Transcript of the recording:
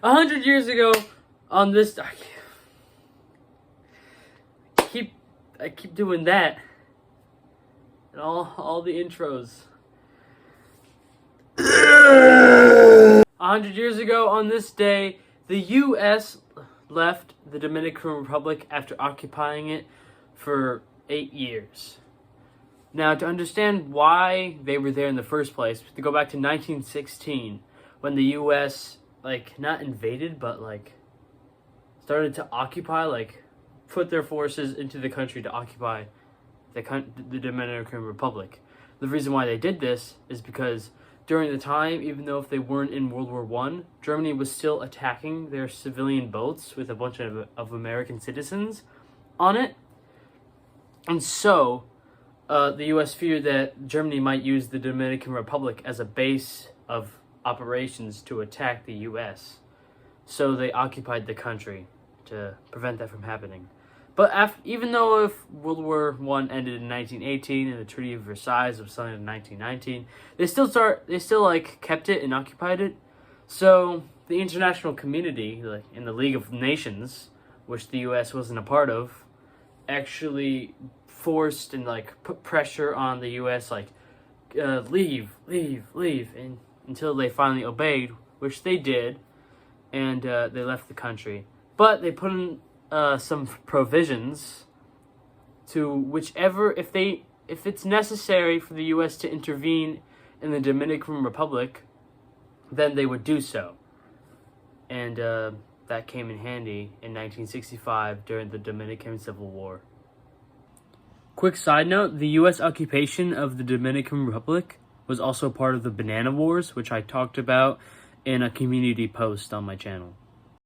100 years ago, on this, I keep doing that, and all the intros. 100 years ago, on this day, the U.S. left the Dominican Republic after occupying it for 8 years. Now, to understand why they were there in the first place, to go back to 1916, when the U.S. not invaded, but started to occupy, put their forces into the country to occupy the Dominican Republic. The reason why they did this is because during the time, even though if they weren't in World War I, Germany was still attacking their civilian boats with a bunch of American citizens on it. And so, the U.S. feared that Germany might use the Dominican Republic as a base of operations to attack the U.S. So they occupied the country to prevent that from happening. But even though if World War I ended in 1918 and the Treaty of Versailles was signed in 1919, they still kept it and occupied it. So the international community, in the League of Nations, which the U.S. wasn't a part of, actually forced and put pressure on the U.S. Leave, and until they finally obeyed, which they did, and they left the country. But they put in some provisions to whichever, if it's necessary for the U.S. to intervene in the Dominican Republic, then they would do so. And that came in handy in 1965 during the Dominican Civil War. Quick side note, the U.S. occupation of the Dominican Republic was also part of the Banana Wars, which I talked about in a community post on my channel.